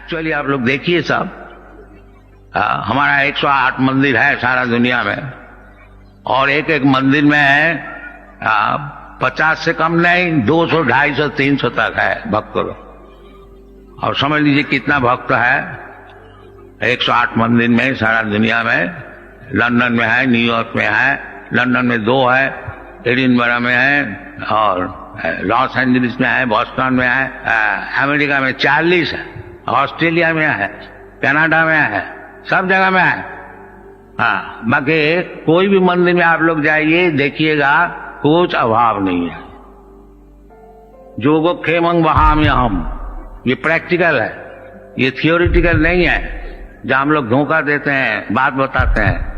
Actually आप लोग देखिए सब, हमारा 108 मंदिर है सारा दुनिया में, और एक एक मंदिर में 50 से कम नहीं 200, 250, 300 तक है भक्त लोग। और समझ लीजिए कितना भक्त है 108 मंदिर में सारा दुनिया में। लंदन में है, न्यूयॉर्क में है, लंदन में 2 है, एडिनबरा में है, और लॉस एंजलिस में है, बॉस्टन में है, अमेरिका में 40 है, ऑस्ट्रेलिया में है, कनाडा में है, सब जगह में है। हाँ, बाकी कोई भी मंदिर में आप लोग जाइए देखिएगा कुछ अभाव नहीं है। जोगो खेमंग वहाम हम, ये प्रैक्टिकल है, ये थियोरिटिकल नहीं है जहां हम लोग धोखा देते हैं, बात बताते हैं।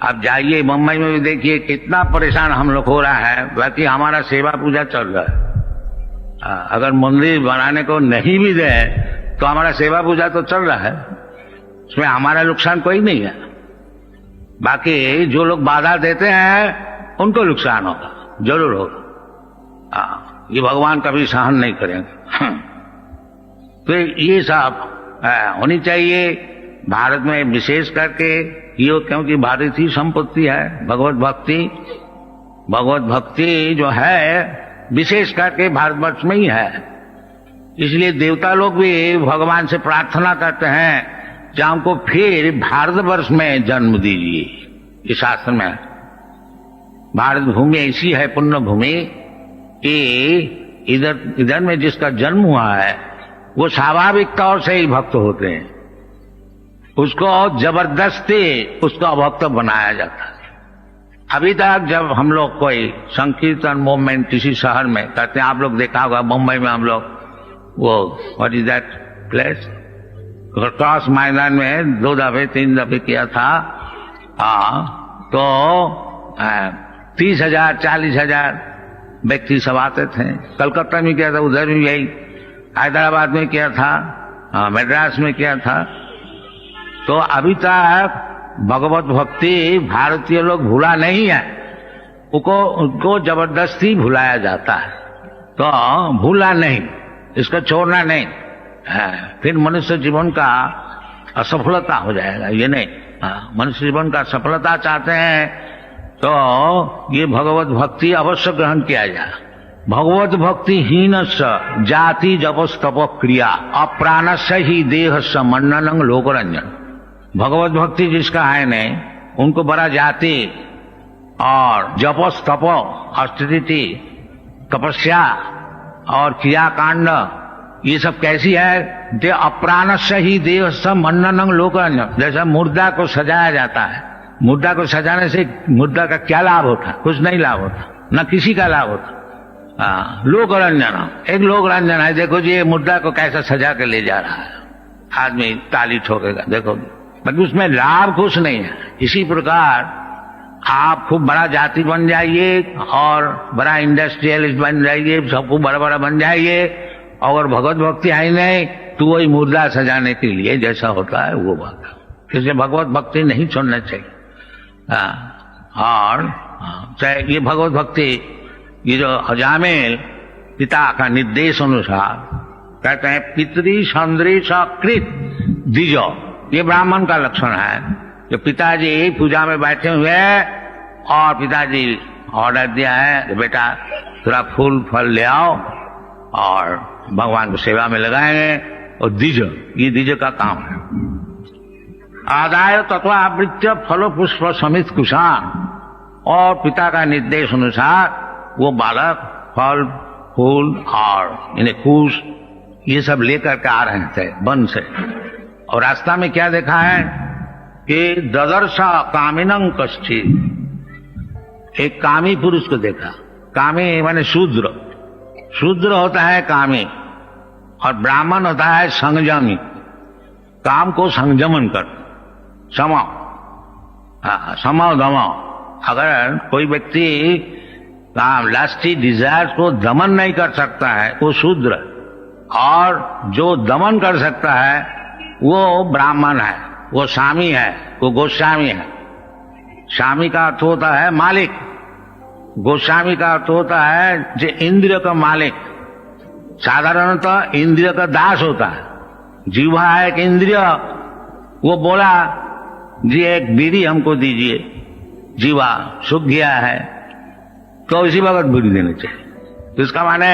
आप जाइए मुंबई में भी देखिए कितना परेशान हम लोग हो रहा है, बाकी हमारा सेवा पूजा चल रहा है। अगर मंदिर बनाने को नहीं भी दे तो हमारा सेवा पूजा तो चल रहा है, उसमें हमारा नुकसान कोई नहीं है। बाकी जो लोग बाधा देते हैं उनको नुकसान होगा, जरूर होगा। ये भगवान कभी सहन नहीं करेंगे। तो ये सब होनी चाहिए भारत में, विशेष करके ये, क्योंकि भारतीय संपत्ति है भगवत भक्ति। भगवत भक्ति जो है विशेष करके भारतवर्ष में ही है, इसलिए देवता लोग भी भगवान से प्रार्थना करते हैं कि हमको फिर भारतवर्ष में जन्म दीजिए। इस शास्त्र में भारत भूमि ऐसी है पुण्य भूमि कि इधर में जिसका जन्म हुआ है वो स्वाभाविक तौर से ही भक्त होते हैं, उसको जबरदस्ती उसको अभक्त बनाया जाता है। अभी तक जब हम लोग कोई संकीर्तन मूवमेंट किसी शहर में करते हैं, आप लोग देखा होगा मुंबई में हम लोग वो what is that place, cross मैदान में 2 दफे 3 दफे किया था। तो 30,000 40,000 व्यक्ति सब आते थे। कलकत्ता में किया था, उधर भी यही, हैदराबाद में किया था, मद्रास में किया था। तो अभी तक भगवत भक्ति भारतीय लोग भूला नहीं है, उनको जबरदस्ती भुलाया जाता है। तो भूला नहीं, इसको छोड़ना नहीं, फिर मनुष्य जीवन का असफलता हो जाएगा। ये नहीं, मनुष्य जीवन का सफलता चाहते हैं तो ये भगवत भक्ति अवश्य ग्रहण किया जाए। भगवत भक्ति हीन जाति जपस तप क्रिया अप्राणस्य ही देह समन्नन लोकरंजन। भगवत भक्ति जिसका है नहीं, उनको बड़ा जाति और जपस तप ऑस्टेरिटी तपस्या और क्रियाकांड ये सब कैसी है, दे अप्राणस्य ही देह समन्नन लोकरंजन। जैसा मुर्दा को सजाया जाता है, मुर्दा को सजाने से मुर्दा का क्या लाभ होता, कुछ नहीं लाभ होता, न किसी का लाभ होता। लोक रंजन, एक लोक रंजन है। देखो जी ये मुर्दा को कैसा सजा के ले जा रहा है, आदमी ताली ठोकेगा, देखो, बाकी उसमें लाभ कुछ नहीं है। इसी प्रकार आप खूब बड़ा जाति बन जाइए और बड़ा इंडस्ट्रियलिस्ट बन जाइए, सबको बड़ा बड़ा बन जाइए, और भगवत भक्ति है नहीं तो वही मुर्दा सजाने के लिए जैसा होता है वो बात है। इसलिए भगवत भक्ति नहीं छोड़ना चाहिए। और चाहे ये भगवत भक्ति, ये जो अजामिल पिता का निर्देश अनुसार कहते हैं पितरी संदृश कृत द्विजो, ये ब्राह्मण का लक्षण है। जो पिताजी पूजा में बैठे हुए और पिताजी ऑर्डर दिया है कि बेटा थोड़ा फूल फल ले आओ और भगवान को सेवा में लगाएंगे, और द्विज, ये द्विज का काम है। आदाय तत्व आवृत्य फलो पुष्प समित कुशान, और पिता का निर्देश अनुसार वो बालक फल फूल और इन्हें कुश ये सब लेकर के आ रहे थे वन से। और रास्ता में क्या देखा है कि ददर्शा कामिनं कश्चित्, एक कामी पुरुष को देखा। कामी माने शूद्र, शूद्र होता है कामी, और ब्राह्मण होता है संयमी, काम को संयमन कर, समाओ दमाओ। अगर कोई व्यक्ति लास्टी डिजायर को दमन नहीं कर सकता है वो शूद्र, और जो दमन कर सकता है वो ब्राह्मण है, वो स्वामी है, वो गोस्वामी है। स्वामी का अर्थ होता है मालिक, गोस्वामी का अर्थ होता है जो इंद्रिय का मालिक। साधारणतः इंद्रिय का दास होता है, जीवा है एक इंद्रिय, वो बोला जी एक बीड़ी हमको दीजिए, जीवा सूख गया है, तो इसी वक्त बीड़ी देनी चाहिए। तो इसका माने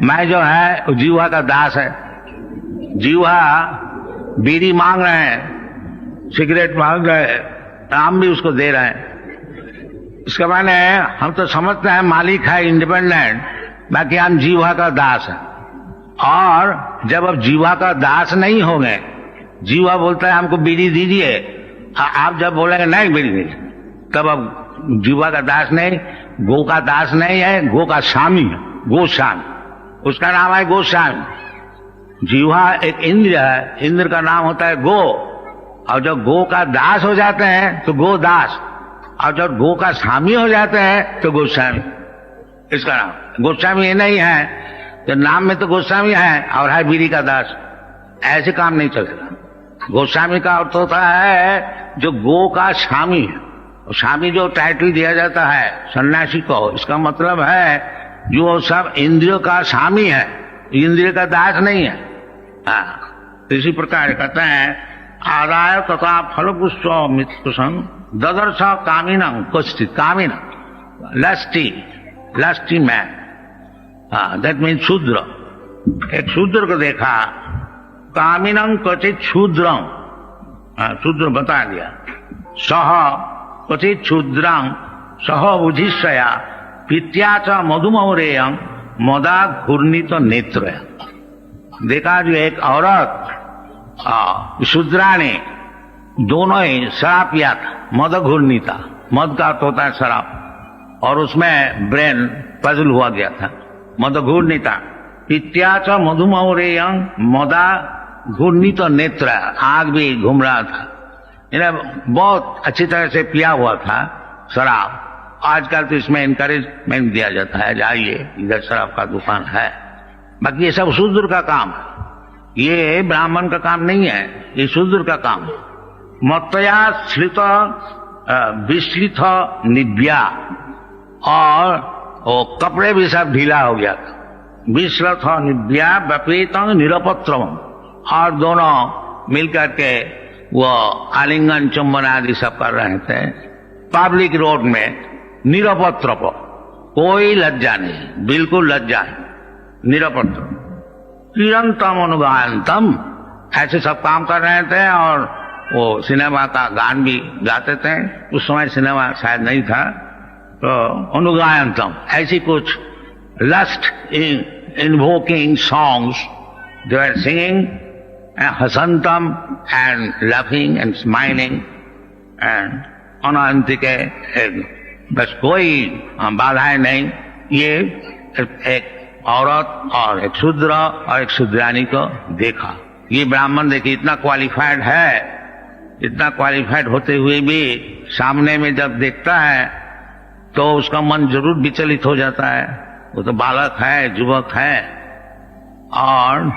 मैं जो है वो जीवा का दास है। जीवा बीड़ी मांग रहे हैं, सिगरेट मांग रहे हैं, हम भी उसको दे रहे हैं। इसका माने हम तो समझते हैं मालिक है इंडिपेंडेंट, बाकी हम जीवा का दास है। और जब अब जीवा का दास नहीं होंगे, जीवा बोलता है हमको बीड़ी दीजिए, आप जब बोलेंगे नहीं बीड़ी नहीं, तब अब जीवा का दास नहीं, गो का दास नहीं है, गो का स्वामी है, गोस्वामी, उसका नाम है गोस्वामी। जीवा एक इंद्र है, इंद्र का नाम होता है गो, और जब गो का दास हो जाते हैं तो गो दास, और जब गो का स्वामी हो जाते हैं तो गोस्वामी। इसका नाम गोस्वामी ये नहीं है, तो नाम में तो गोस्वामी है और है बीड़ी का दास, ऐसे काम नहीं चलेगा। गोस्वामी का अर्थ होता है जो गो का स्वामी है। स्वामी जो टाइटल दिया जाता है सन्यासी को, इसका मतलब है जो सब इंद्रियों का स्वामी है, इंद्रिय का दास नहीं है। इसी प्रकार कहते हैं आदाय तथा फल पुष्प मित्कुशं ददर्श कामिनं क्वचित्, कामिना लस्टी मैन, दैट मीन शूद्र। एक शूद्र को देखा, कामिनं क्वचित् शूद्रं, शूद्र बता दिया, सह क्वचित् शूद्रं सह बुधिष्यया पित्या च मधुमौरेयं मदा घूर्णित नेत्र। देखा जो एक औरत शूद्राणी, दोनों ही शराब पिया था, मद घूर्णिता, मद का अर्थ होता है शराब, और उसमें ब्रेन पजल हुआ गया था, मद घूर्णिता पित्या च मधुमौरेयं मदा घूर्णित नेत्र, आग भी घूम रहा था, इन्हें बहुत अच्छी तरह से पिया हुआ था शराब। आजकल तो इसमें इनकरेजमेंट दिया जाता है, जाइए इधर शराब का दुकान है, बाकी ये सब शूद्र का काम है, ये ब्राह्मण का काम नहीं है, ये शूद्र का काम है। मत्तया श्रित विश्लित निव्या, और वो कपड़े भी सब ढीला हो गया था, विश्लित निव्या व्यपीत निरपत्रम, और दोनों मिलकर के वो आलिंगन चुंबन आदि सब कर रहे थे पब्लिक रोड में, निरपत्र को, कोई लज्जा नहीं, बिल्कुल लज्जा नहीं, निरपत्र। चिरंतम अनुगायंतम, ऐसे सब काम कर रहे थे, और वो सिनेमा का गान भी गाते थे, उस समय सिनेमा शायद नहीं था, तो अनुगायंतम ऐसी कुछ lust invoking songs they are singing, हसंतम and laughing and smiling and अनंतिके, बस कोई बाधाएं नहीं। ये एक औरत और एक शूद्र और एक शूद्रानी को देखा। ये ब्राह्मण देखिए इतना क्वालिफाइड है, इतना क्वालिफाइड होते हुए भी सामने में जब देखता है तो उसका मन जरूर विचलित हो जाता है। वो तो बालक है, युवक है, और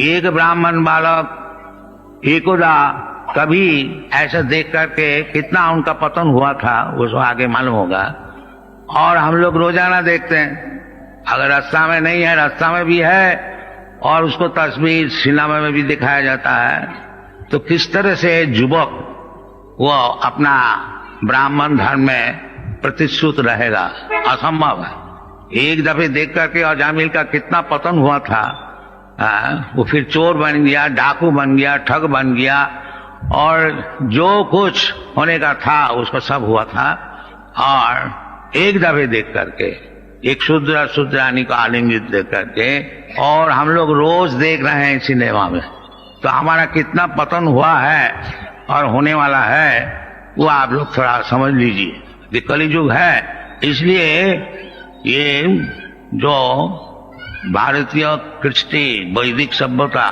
एक ब्राह्मण बालक एकोदा कभी ऐसा देख करके कितना उनका पतन हुआ था उसको आगे मालूम होगा। और हम लोग रोजाना देखते हैं, अगर रास्ता में नहीं है, रास्ता में भी है, और उसको तस्वीर सिनेमा में भी दिखाया जाता है, तो किस तरह से युवक वो अपना ब्राह्मण धर्म में प्रतिश्रुत रहेगा, असंभव है। एक दफे देख करके अजामिल का कितना पतन हुआ था, वो फिर चोर बन गया, डाकू बन गया, ठग बन गया, और जो कुछ होने का था उसको सब हुआ था। और एक दफे देख करके एक शूद्र शूद्रानी को आलिंगित देख करके, और हम लोग रोज देख रहे हैं सिनेमा में, तो हमारा कितना पतन हुआ है और होने वाला है वो आप लोग थोड़ा समझ लीजिए। ये कलियुग है, इसलिए ये जो भारतीय कृष्टि वैदिक सभ्यता,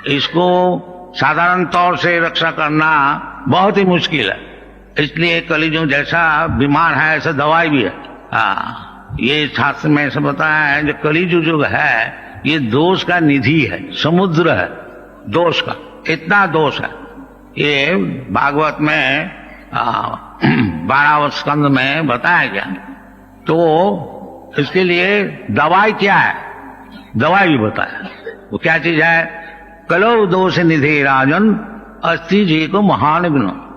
इसको साधारण तौर से रक्षा करना बहुत ही मुश्किल है। इसलिए कलियुग जैसा बीमार है ऐसा दवाई भी है। ये शास्त्र में ऐसा बताया है, जो कलियुग युग है ये दोष का निधि है, समुद्र है दोष का, इतना दोष है। ये भागवत में 12वें स्कंद में बताया गया। तो इसके लिए दवाई क्या है, दवाई भी बताया। वो क्या चीज है, कलो दोष निधि राजन, अस्थि जी को महान गुण।